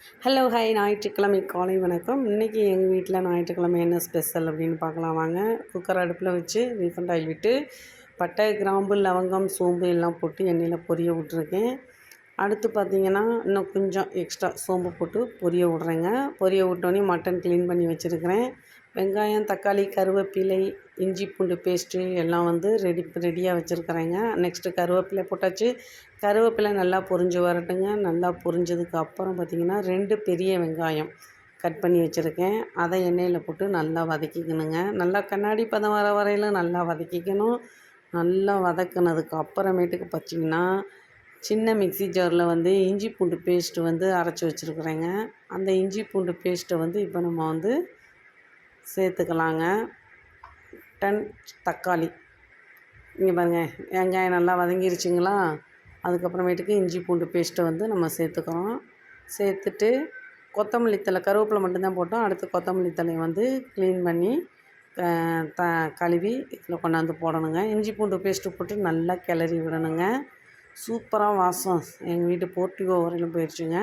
Hello hi ஞாயிற்றுக்கிழமை காலை வணக்கம். இன்றைக்கி எங்கள் வீட்டில் ஞாயிற்றுக்கிழமை என்ன ஸ்பெஷல் அப்படின்னு பார்க்கலாம் வாங்க. குக்கர் அடுப்பில் வச்சு ரீஃபண்ட் ஆயில் விட்டு பட்டை, கிராம்பு, லவங்கம், சோம்பு எல்லாம் போட்டு எண்ணெயில் பொரிய விட்ருக்கேன். அடுத்து பார்த்திங்கன்னா இன்னும் கொஞ்சம் எக்ஸ்ட்ரா சோம்பு போட்டு பொரிய விட்றேங்க. பொரிய விட்டோன்னே மட்டன் க்ளீன் பண்ணி வச்சுருக்கிறேன். வெங்காயம், தக்காளி, கருவேப்பிலை, இஞ்சி பூண்டு பேஸ்ட்டு எல்லாம் வந்து ரெடியாக வச்சுருக்கிறேங்க. நெக்ஸ்ட்டு கருவேப்பிலை போட்டாச்சு. கருவேப்பிலை நல்லா பொரிஞ்சு வரட்டுங்க. நல்லா பொரிஞ்சதுக்கு அப்புறம் பார்த்திங்கன்னா 2 பெரிய வெங்காயம் கட் பண்ணி வச்சுருக்கேன். அதை எண்ணெயில் போட்டு நல்லா வதக்கிக்கணுங்க. நல்லா கண்ணாடி பதம் வர வரையிலும் நல்லா வதக்கிக்கணும். நல்லா வதக்குனதுக்கு அப்புறமேட்டுக்கு பார்த்திங்கன்னா சின்ன மிக்ஸி ஜாரில் வந்து இஞ்சி பூண்டு பேஸ்ட்டு வந்து அரைச்சி வச்சுருக்குறேங்க. அந்த இஞ்சி பூண்டு பேஸ்ட்டை வந்து இப்போ நம்ம வந்து சேர்த்துக்கலாங்க. தக்காளி இங்கே பாருங்கள், வெங்காயம் நல்லா வதங்கிருச்சுங்களா. அதுக்கப்புறமேட்டுக்கு இஞ்சி பூண்டு பேஸ்ட்டை வந்து நம்ம சேர்த்துக்கிறோம். சேர்த்துட்டு கொத்தமல்லி தழை, கருவேப்பிலை மட்டும்தான் போட்டோம். அடுத்து கொத்தமல்லி தழையை வந்து க்ளீன் பண்ணி கழுவி இதில் கொண்டாந்து போடணுங்க. இஞ்சி பூண்டு பேஸ்ட்டு போட்டு நல்லா கிளறி விடணுங்க. சூப்பராக வாசம் எங்கள் வீட்டு போர்ட்டிகோ வரையிலும் போயிடுச்சுங்க.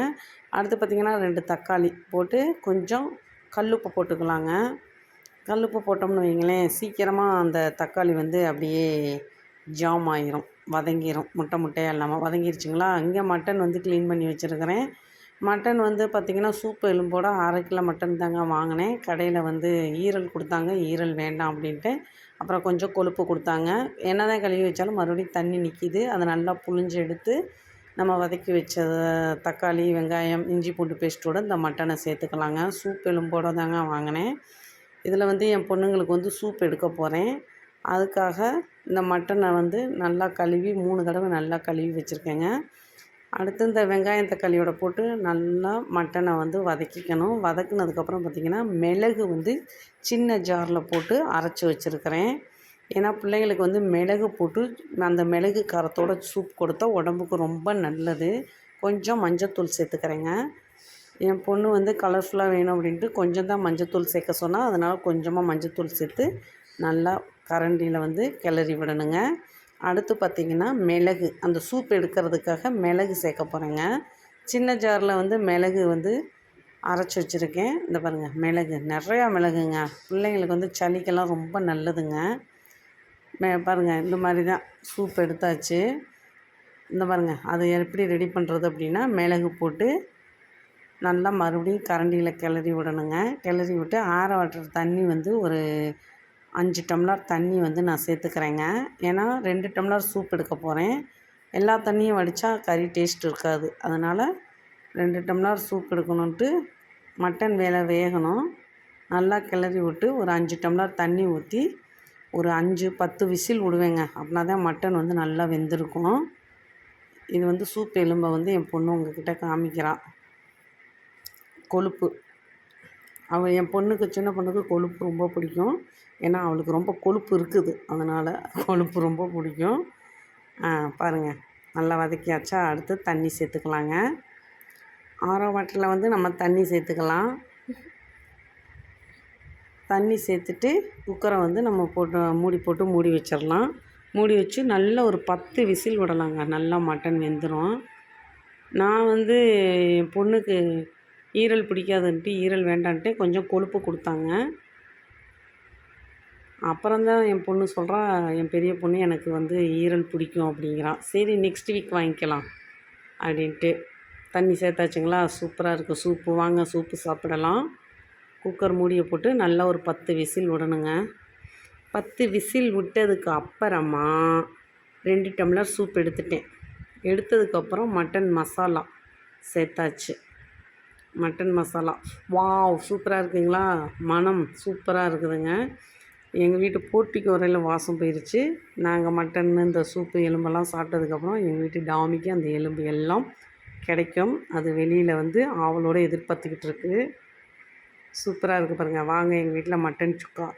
அடுத்து பார்த்திங்கன்னா 2 தக்காளி போட்டு கொஞ்சம் கல்லுப்பு போட்டுக்கலாங்க. கல்லுப்பு போட்டோம்னு வைங்களேன், சீக்கிரமாக அந்த தக்காளி வந்து அப்படியே ஜாம் ஆகிரும், வதங்கிடும். முட்டையாக இல்லாமல் வதங்கிருச்சுங்களா. இங்கே மட்டன் வந்து க்ளீன் பண்ணி வச்சுருக்கிறேன். மட்டன் வந்து பார்த்திங்கன்னா சூப்பு எலும்போட 1/2 கிலோ மட்டன் தாங்க வாங்கினேன். கடையில் வந்து ஈரல் கொடுத்தாங்க. ஈரல் வேண்டாம் அப்படின்ட்டு அப்புறம் கொஞ்சம் கொழுப்பு கொடுத்தாங்க. என்ன தான் கழுவி வச்சாலும் மறுபடியும் தண்ணி நிற்கிது. அதை நல்லா புழிஞ்சு எடுத்து நம்ம வதக்கி வச்ச தக்காளி, வெங்காயம், இஞ்சி பூண்டு பேஸ்ட்டோடு இந்த மட்டனை சேர்த்துக்கலாங்க. சூப் எலும்போடு தாங்க வாங்கினேன். இதில் வந்து என் பொண்ணுங்களுக்கு வந்து சூப் எடுக்க போகிறேன். அதுக்காக இந்த மட்டனை வந்து நல்லா கழுவி 3 தடவை நல்லா கழுவி வச்சுருக்கேங்க. அடுத்து இந்த வெங்காயம் தக்காளியோட போட்டு நல்லா மட்டனை வந்து வதக்கிக்கணும். வதக்குனதுக்கப்புறம் பார்த்திங்கன்னா மிளகு வந்து சின்ன ஜாரில் போட்டு அரைச்சி வச்சுருக்கிறேன். ஏன்னா பிள்ளைங்களுக்கு வந்து மிளகு போட்டு அந்த மிளகு காரத்தோட சூப் கொடுத்தா உடம்புக்கு ரொம்ப நல்லது. கொஞ்சம் மஞ்சத்தூள் சேர்த்துக்கிறேங்க. என் பொண்ணு வந்து கலர்ஃபுல்லாக வேணும் அப்படின்ட்டு கொஞ்சம் தான் மஞ்சத்தூள் சேர்க்க சொன்னால், அதனால் கொஞ்சமாக மஞ்சத்தூள் சேர்த்து நல்லா கரண்டியில் வந்து கிளறி விடணுங்க. அடுத்து பார்த்திங்கன்னா மிளகு, அந்த சூப் எடுக்கிறதுக்காக மிளகு சேர்க்க போகிறேங்க. சின்ன ஜாரில் வந்து மிளகு வந்து அரைச்சி வச்சுருக்கேன். இந்த பாருங்கள், மிளகு நிறையா மிளகுங்க. பிள்ளைங்களுக்கு வந்து சளிக்கெல்லாம் ரொம்ப நல்லதுங்க. பாருங்கள், இந்த மாதிரி தான் சூப் எடுத்தாச்சு. இந்த பாருங்கள், அது எப்படி ரெடி பண்ணுறது அப்படின்னா, மிளகு போட்டு நல்லா மறுபடியும் கரண்டியில் கிளறி விடணுங்க. கிளறி விட்டு ஆற வாட்டுற தண்ணி வந்து ஒரு 5 டம்ளர் தண்ணி வந்து நான் சேர்த்துக்கிறேங்க. ஏன்னா 2 டம்ளர் சூப் எடுக்க போகிறேன். எல்லா தண்ணியும் வடித்தா கறி டேஸ்ட் இருக்காது. அதனால் 2 டம்ளர் சூப் எடுக்கணுன்ட்டு மட்டன் வேகணும். நல்லா கிளறி விட்டு ஒரு 5 டம்ளர் தண்ணி ஊற்றி ஒரு 5-10 விசில் விடுவேங்க. அப்படின்னா தான் மட்டன் வந்து நல்லா வெந்திருக்கும். இது வந்து சூப் எலும்பை வந்து என் பொண்ணு உங்ககிட்ட காமிக்கிறான். கொழுப்பு, என் பொண்ணுக்கு, சின்ன பொண்ணுக்கு கொழுப்பு ரொம்ப பிடிக்கும். ஏன்னா அவளுக்கு ரொம்ப கொழுப்பு இருக்குது, அதனால் கொழுப்பு ரொம்ப பிடிக்கும். பாருங்கள், நல்லா வதக்கியாச்சா. அடுத்து தண்ணி சேர்த்துக்கலாங்க. ஆரோ வாட்டரில் வந்து நம்ம தண்ணி சேர்த்துக்கலாம். தண்ணி சேர்த்துட்டு குக்கரை வந்து நம்ம போட்டு மூடி வச்சிடலாம். மூடி வச்சு நல்ல ஒரு 10 விசில் விடலாங்க. நல்லா மட்டன் வெந்துடும். நான் வந்து என் பொண்ணுக்கு ஈரல் பிடிக்காதுன்ட்டு, ஈரல் வேண்டான்ட்டு கொஞ்சம் கொழுப்பு கொடுத்தாங்க. அப்புறம்தான் என் பொண்ணு சொல்கிறா, என் பெரிய பொண்ணு எனக்கு வந்து ஈரல் பிடிக்கும் அப்படிங்கிறான். சரி, நெக்ஸ்ட் வீக் வாங்கிக்கலாம் அப்படின்ட்டு. தண்ணி சேர்த்தாச்சுங்களா. சூப்பராக இருக்குது சூப்பு. வாங்க சூப்பு சாப்பிடலாம். குக்கர் மூடியை போட்டு நல்லா ஒரு 10 விசில் விடணுங்க. 10 விசில் விட்டதுக்கு அப்புறமா 2 டம்ளர் சூப் எடுத்துட்டேன். எடுத்ததுக்கப்புறம் மட்டன் மசாலா சேர்த்தாச்சு. மட்டன் மசாலா வாவ், சூப்பராக இருக்குங்களா. மனம் சூப்பராக இருக்குதுங்க. எங்கள் வீட்டு போர்ட்டிக்கு வரையில் வாசம் போயிடுச்சு. நாங்கள் மட்டன் இந்த சூப்பு எலும்பெல்லாம் சாப்பிட்டதுக்கப்புறம் எங்கள் வீட்டு டாமிக்கு அந்த எலும்பு எல்லாம் கிடைக்கும். அது வெளியில் வந்து ஆவலோடு எதிர்பார்த்துக்கிட்டு இருக்குது. சூப்பராக இருக்குது பாருங்கள். வாங்க எங்கள் வீட்டில் மட்டன் சுக்கா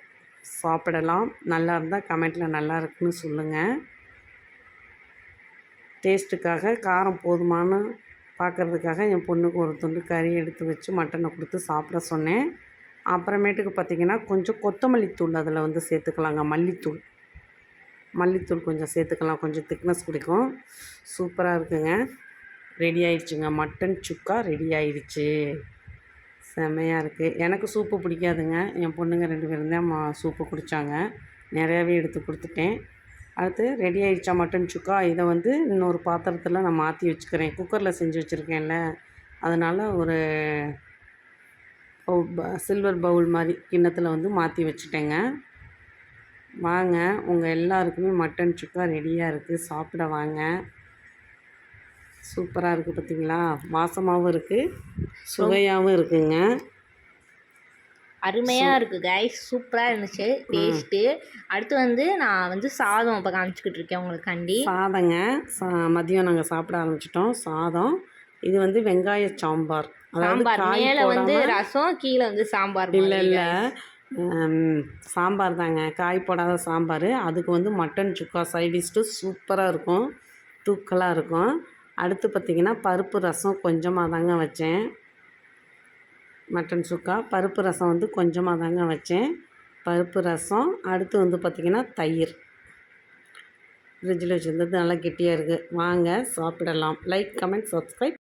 சாப்பிடலாம். நல்லா இருந்தால் கமெண்ட்டில் நல்லா இருக்குன்னு சொல்லுங்கள். டேஸ்ட்டுக்காக காரம் போதுமானு பார்க்குறதுக்காக என் பொண்ணுக்கு ஒரு துண்டு கறி எடுத்து வச்சு மட்டனை கொடுத்து சாப்பிட சொன்னேன். அப்புறமேட்டுக்கு பார்த்திங்கன்னா கொஞ்சம் கொத்தமல்லி தூள் அதில் வந்து சேர்த்துக்கலாங்க. மல்லித்தூள் கொஞ்சம் சேர்த்துக்கலாம். கொஞ்சம் திக்னஸ் பிடிக்கும். சூப்பராக இருக்குங்க. ரெடி ஆயிடுச்சுங்க. மட்டன் சுக்கா ரெடி ஆயிடுச்சு. செம்மையாக இருக்குது. எனக்கு சூப்பு பிடிக்காதுங்க. என் பொண்ணுங்க 2 பேரும் தான் சூப்பு குடித்தாங்க. நிறையாவே எடுத்து கொடுத்துட்டேன். அடுத்து ரெடி ஆயிடுச்சா மட்டன் சுக்கா. இதை வந்து இன்னொரு பாத்திரத்தில் நான் மாற்றி வச்சுக்கிறேன். குக்கரில் செஞ்சு வச்சுருக்கேன்ல, அதனால் ஒரு சில்வர் பவுல் மாதிரி கிண்ணத்தில் வந்து மாற்றி வச்சுட்டேங்க. வாங்க, உங்கள் எல்லாருக்குமே மட்டன் சுக்கா ரெடியாக இருக்குது. சாப்பிட வாங்க. சூப்பராக இருக்குது பார்த்தீங்களா. வாசமாகவும் இருக்குது, சுவையாகவும் இருக்குங்க. அருமையாக இருக்குது கைஸ். சூப்பராக இருந்துச்சு டேஸ்ட்டு. அடுத்து வந்து நான் வந்து சாதம் இப்போ காமிச்சிக்கிட்டு இருக்கேன் உங்களுக்காண்டி. சாதங்க. மதியம் நாங்கள் சாப்பிட ஆரம்பிச்சிட்டோம். சாதம். இது வந்து வெங்காய சாம்பார். சாம்பார் மேலே வந்து ரசம், கீழே வந்து சாம்பார். இல்லை சாம்பார் தாங்க, காய் போடாத சாம்பார். அதுக்கு வந்து மட்டன் சுக்கா சைடிஷ்டு சூப்பராக இருக்கும், தூக்கலாக இருக்கும். அடுத்து பார்த்திங்கன்னா பருப்பு ரசம் கொஞ்சமாக தாங்க வச்சேன். மட்டன் சுக்கா பருப்பு ரசம் வந்து கொஞ்சமாக தாங்க வச்சேன். பருப்பு ரசம். அடுத்து வந்து பார்த்திங்கன்னா தயிர் ஃப்ரிட்ஜில் வச்சுருந்தது நல்லா கெட்டியாக இருக்குது. வாங்க சாப்பிடலாம். Like, comment, subscribe.